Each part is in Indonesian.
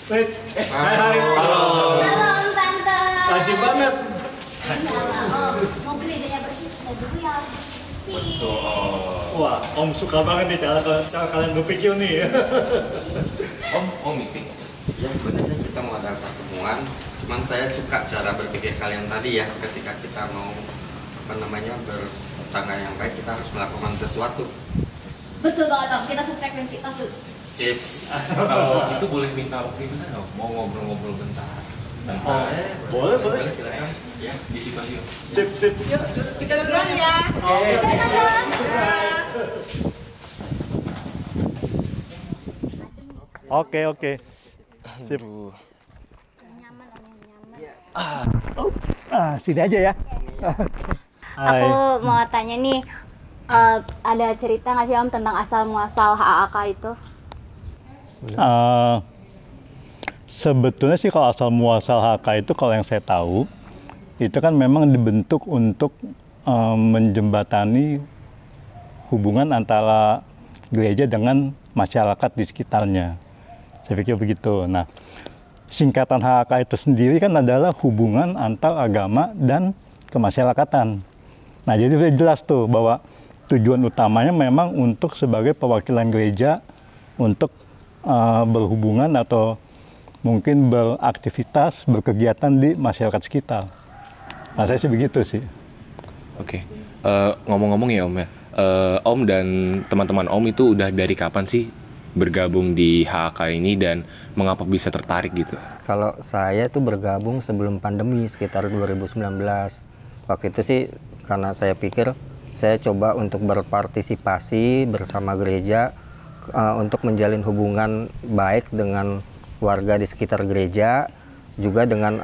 Hai. Halo. Salam tante. Cantik banget. Mau gerejanya bersih, kita dulu yang harus bersih. Wah, Om suka banget nih cara kalian berpikir nih. Om meeting. Ya sebenarnya kita mau ada pertemuan, cuman saya suka cara berpikir kalian tadi ya. Ketika kita mau bertangga yang baik, kita harus melakukan sesuatu. Betul banget Om, kita sefrekuensi tos dulu. Sip. Kalau itu boleh minta waktu bentar dong, mau ngobrol-ngobrol bentar. Boleh. Silakan. Ya, di situ aja. Sip. Yuk, kita duluan ya. Oke. Sip. Nyaman Om, nyaman. Sini aja ya. Hai. Aku mau tanya nih, ada cerita nggak sih Om tentang asal muasal HAK itu? Sebetulnya sih kalau asal muasal HK itu kalau yang saya tahu itu kan memang dibentuk untuk menjembatani hubungan antara gereja dengan masyarakat di sekitarnya. Saya pikir begitu. Nah, singkatan HK itu sendiri kan adalah hubungan antar agama dan kemasyarakatan. Nah, jadi sudah jelas tuh bahwa tujuan utamanya memang untuk sebagai perwakilan gereja untuk berhubungan atau mungkin beraktivitas, berkegiatan di masyarakat sekitar. Nah, saya sih begitu sih. Oke. Ngomong-ngomong ya Om ya, Om dan teman-teman Om itu udah dari kapan sih bergabung di HAK ini dan mengapa bisa tertarik gitu? Kalau saya tuh bergabung sebelum pandemi sekitar 2019. Waktu itu sih karena saya pikir saya coba untuk berpartisipasi bersama gereja untuk menjalin hubungan baik dengan warga di sekitar gereja, juga dengan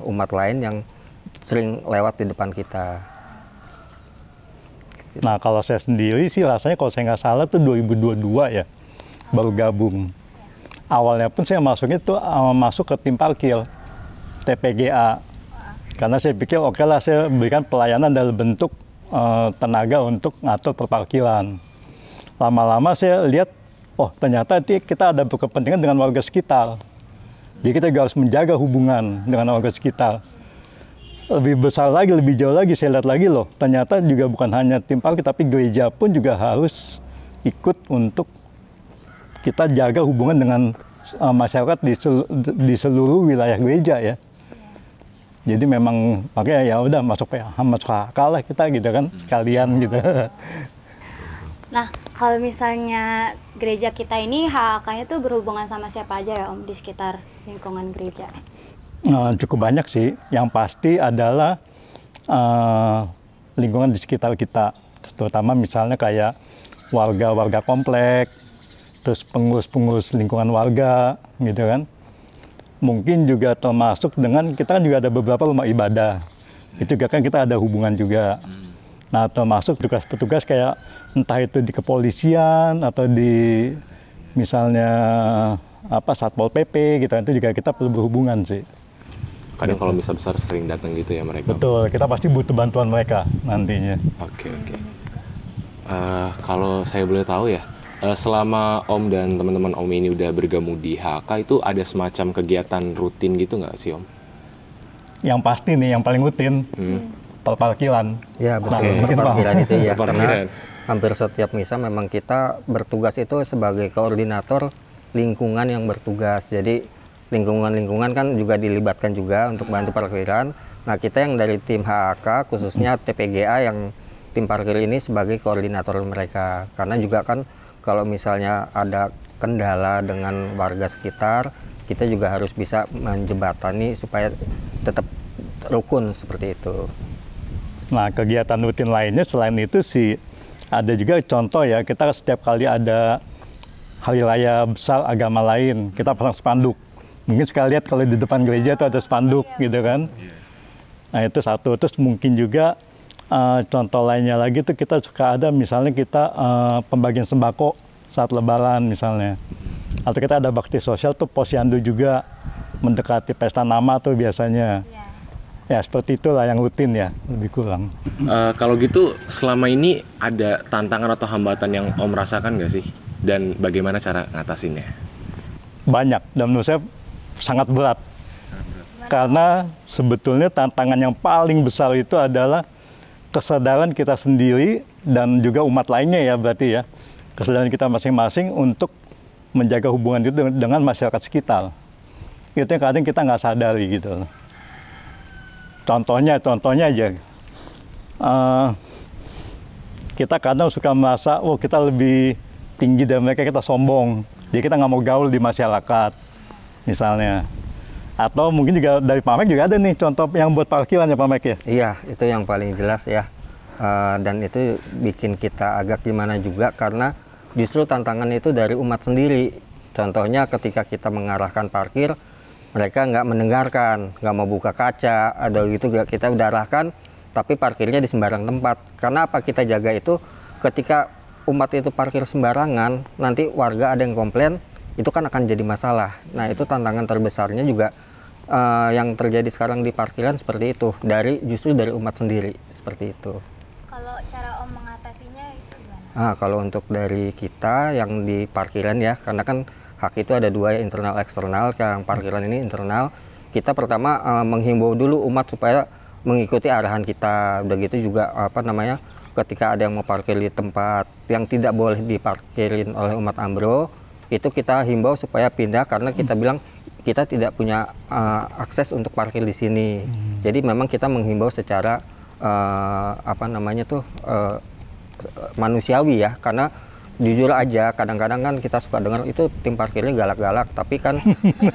umat lain yang sering lewat di depan kita. Nah, kalau saya sendiri sih rasanya kalau saya nggak salah tuh 2022 ya baru gabung. Awalnya pun saya masuknya tuh masuk ke tim parkir TPGA. Karena saya pikir oke lah saya berikan pelayanan dalam bentuk tenaga untuk ngatur perparkiran. Lama-lama saya lihat, oh ternyata kita ada berkepentingan dengan warga sekitar. Jadi kita juga harus menjaga hubungan dengan warga sekitar. Lebih besar lagi, lebih jauh lagi, saya lihat lagi loh, ternyata juga bukan hanya tim parkir, tapi gereja pun juga harus ikut untuk kita jaga hubungan dengan masyarakat di seluruh wilayah gereja ya. Jadi memang makanya ya udah masuk akal lah kita gitu kan, sekalian gitu. Nah, kalau misalnya gereja kita ini HAK-nya tuh berhubungan sama siapa aja ya Om di sekitar lingkungan gereja? Cukup banyak sih. Yang pasti adalah lingkungan di sekitar kita, terutama misalnya kayak warga-warga komplek, terus pengurus-pengurus lingkungan warga, gitu kan. Mungkin juga termasuk dengan kita kan juga ada beberapa rumah ibadah, itu juga kan kita ada hubungan juga. Nah, termasuk petugas-petugas kayak entah itu di kepolisian atau di misalnya Satpol PP gitu, itu juga kita perlu berhubungan sih. Kadang kalau besar-besar sering datang gitu ya mereka. Betul, kita pasti butuh bantuan mereka nantinya. Oke. Kalau saya boleh tahu ya, selama Om dan teman-teman Om ini udah bergabung di HK itu ada semacam kegiatan rutin gitu nggak sih Om? Yang pasti nih, yang paling rutin, perparkiran. Ya betul, perparkiran itu ya. Karena hampir setiap misa memang kita bertugas itu sebagai koordinator lingkungan yang bertugas. Jadi lingkungan kan juga dilibatkan juga untuk bantu parkiran. Nah, kita yang dari tim HAK khususnya TPGA yang tim parkir ini sebagai koordinator mereka. Karena juga kan kalau misalnya ada kendala dengan warga sekitar, kita juga harus bisa menjembatani supaya tetap rukun seperti itu. Nah, kegiatan rutin lainnya selain itu sih ada juga contoh ya, kita setiap kali ada hari raya besar agama lain, kita pasang spanduk. Mungkin sekali lihat kalau di depan gereja itu ada spanduk gitu kan. Nah, itu satu. Terus mungkin juga contoh lainnya lagi tuh kita suka ada misalnya kita pembagian sembako saat lebaran misalnya. Atau kita ada bakti sosial tuh posyandu juga mendekati pesta nama tuh biasanya. Ya seperti itulah yang rutin ya, lebih kurang. Kalau gitu selama ini ada tantangan atau hambatan yang Om rasakan nggak sih? Dan bagaimana cara ngatasinnya? banyak dan menurut saya sangat berat. Karena sebetulnya tantangan yang paling besar itu adalah kesadaran kita sendiri dan juga umat lainnya ya berarti ya. Kesadaran kita masing-masing untuk menjaga hubungan itu dengan masyarakat sekitar. Itu yang kadang kita nggak sadari gitu. Contohnya aja. Kita kadang suka merasa, oh kita lebih tinggi dari mereka, kita sombong. Jadi kita nggak mau gaul di masyarakat, misalnya. Atau mungkin juga dari Pak Mek juga ada nih contoh yang buat parkiran ya Pak Mek ya? Iya, itu yang paling jelas ya. Dan itu bikin kita agak gimana juga karena justru tantangan itu dari umat sendiri. Contohnya ketika kita mengarahkan parkir, mereka nggak mendengarkan, nggak mau buka kaca, ada gitu kita udah arahkan, tapi parkirnya di sembarang tempat. Karena apa kita jaga itu, ketika umat itu parkir sembarangan, nanti warga ada yang komplain, itu kan akan jadi masalah. Nah itu tantangan terbesarnya juga yang terjadi sekarang di parkiran seperti itu, justru dari umat sendiri, seperti itu. Kalau cara Om mengatasinya itu gimana? Nah, kalau untuk dari kita yang di parkiran ya, karena kan hak itu ada dua ya, internal eksternal. Yang parkiran ini internal, kita pertama menghimbau dulu umat supaya mengikuti arahan kita. Udah gitu juga ketika ada yang mau parkir di tempat yang tidak boleh diparkirin oleh umat Ambro, itu kita himbau supaya pindah karena kita bilang kita tidak punya akses untuk parkir di sini. Jadi memang kita menghimbau secara manusiawi ya, karena jujur aja kadang-kadang kan kita suka dengar itu tim parkirnya galak-galak, tapi kan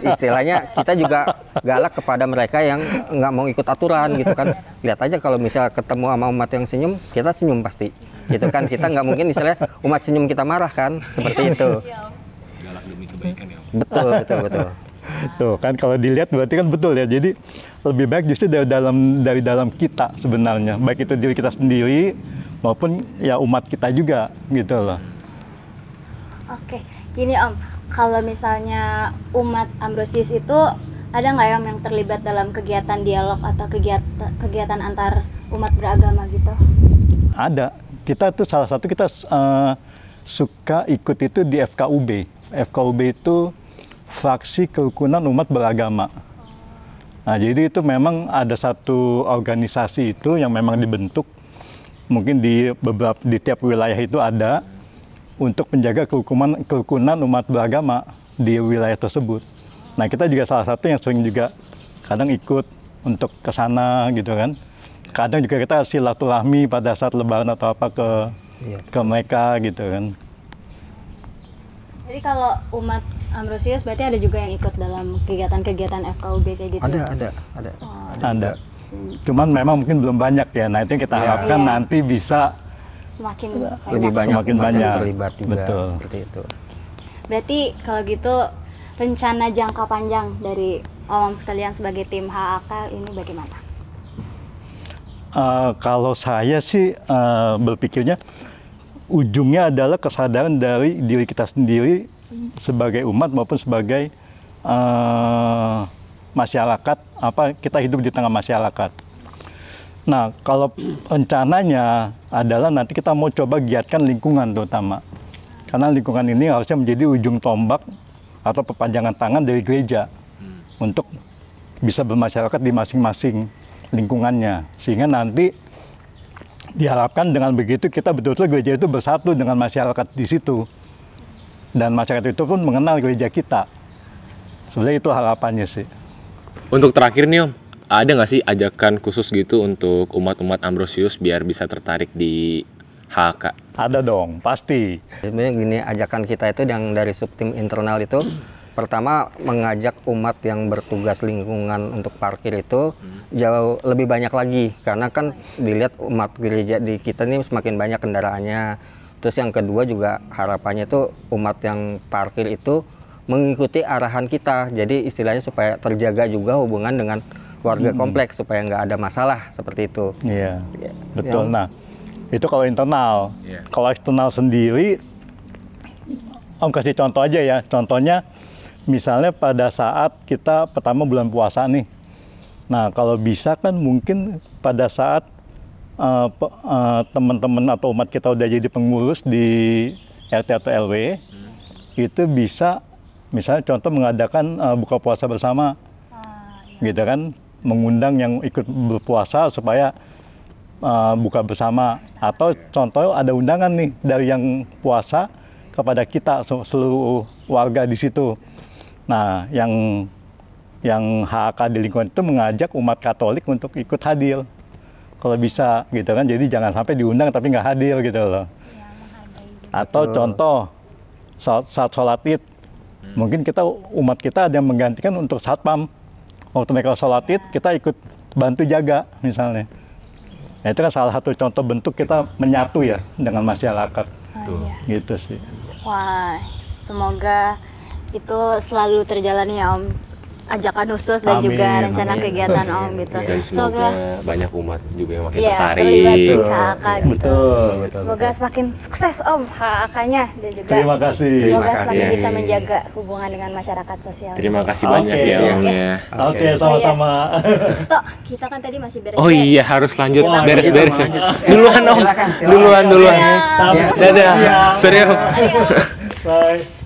istilahnya kita juga galak kepada mereka yang nggak mau ikut aturan gitu kan. Lihat aja kalau misal ketemu sama umat yang senyum, kita senyum pasti gitu kan. Kita nggak mungkin istilahnya umat senyum kita marah kan, seperti itu. Galak demi kebaikan ya. Betul. Tuh kan kalau dilihat berarti kan betul ya. Jadi lebih baik justru dari dalam kita sebenarnya, baik itu diri kita sendiri maupun ya umat kita juga gitu loh. Oke, gini Om, kalau misalnya umat Ambrosius itu ada nggak Om yang terlibat dalam kegiatan dialog atau kegiatan antar umat beragama gitu? Ada. Kita tuh salah satu kita suka ikut itu di FKUB. FKUB itu Fraksi Kerukunan Umat Beragama. Nah, jadi itu memang ada satu organisasi itu yang memang dibentuk, mungkin di tiap wilayah itu ada, untuk menjaga kerukunan umat beragama di wilayah tersebut. Nah, kita juga salah satu yang sering juga kadang ikut untuk ke sana gitu kan. Kadang juga kita silaturahmi pada saat lebaran atau apa ke mereka gitu kan. Jadi kalau umat Ambrosius berarti ada juga yang ikut dalam kegiatan-kegiatan FKUB kayak gitu? Ada. Ada. Cuman memang mungkin belum banyak ya. Nah, itu yang kita harapkan nanti bisa lebih banyak yang terlibat juga. Betul. Seperti itu. Berarti kalau gitu rencana jangka panjang dari Om sekalian sebagai tim HAK ini bagaimana? Kalau saya sih berpikirnya ujungnya adalah kesadaran dari diri kita sendiri sebagai umat maupun sebagai masyarakat, kita hidup di tengah masyarakat. Nah, kalau rencananya adalah nanti kita mau coba giatkan lingkungan terutama. Karena lingkungan ini harusnya menjadi ujung tombak atau perpanjangan tangan dari gereja untuk bisa bermasyarakat di masing-masing lingkungannya. Sehingga nanti diharapkan dengan begitu kita betul-betul gereja itu bersatu dengan masyarakat di situ. Dan masyarakat itu pun mengenal gereja kita. Sebenarnya itu harapannya sih. Untuk terakhir nih Om, ada nggak sih ajakan khusus gitu untuk umat-umat Ambrosius biar bisa tertarik di HK? Ada dong, pasti. Sebenarnya gini, ajakan kita itu yang dari subtim internal itu, pertama mengajak umat yang bertugas lingkungan untuk parkir itu jauh lebih banyak lagi. Karena kan dilihat umat gereja di kita ini semakin banyak kendaraannya. Terus yang kedua juga harapannya itu umat yang parkir itu mengikuti arahan kita. Jadi istilahnya supaya terjaga juga hubungan dengan warga kompleks supaya nggak ada masalah seperti itu. Iya, betul. Nah, itu kalau internal. Kalau eksternal sendiri, Om kasih contoh aja ya. Contohnya, misalnya pada saat kita pertama bulan puasa nih. Nah, kalau bisa kan mungkin pada saat teman-teman atau umat kita udah jadi pengurus di RT atau LW, itu bisa misalnya contoh mengadakan buka puasa bersama, gitu kan, mengundang yang ikut berpuasa supaya buka bersama, atau contoh ada undangan nih dari yang puasa kepada kita seluruh warga di situ. Nah, yang HAK di lingkungan itu mengajak umat Katolik untuk ikut hadir kalau bisa, gitu kan. Jadi jangan sampai diundang tapi nggak hadir gitu loh. Atau contoh saat sholat Id, mungkin umat kita ada yang menggantikan untuk satpam. Waktu mereka sholat Id, kita ikut bantu jaga misalnya. Nah, itu kan salah satu contoh bentuk kita menyatu ya dengan masyarakat. Gitu sih. Wah, semoga itu selalu terjalani ya Om, ajakan khusus dan Amin, juga rencana amin. kegiatan Om gitu. Dan semoga banyak umat juga yang makin Iya, tertarik. terlibat di HAK gitu. Betul. Semoga semakin sukses Om HAK-nya dan juga Terima kasih. semoga Terima semakin kasih. bisa menjaga hubungan dengan masyarakat sosial. Terima kasih banyak Oke. ya Om ya. Oke, sama-sama. Tok, kita kan tadi masih beres. Oh iya, harus lanjut Wah, beres-beres ya. lanjut. Duluan Om, Silakan, silakan. duluan. Iya. Dadah, serius. Bye.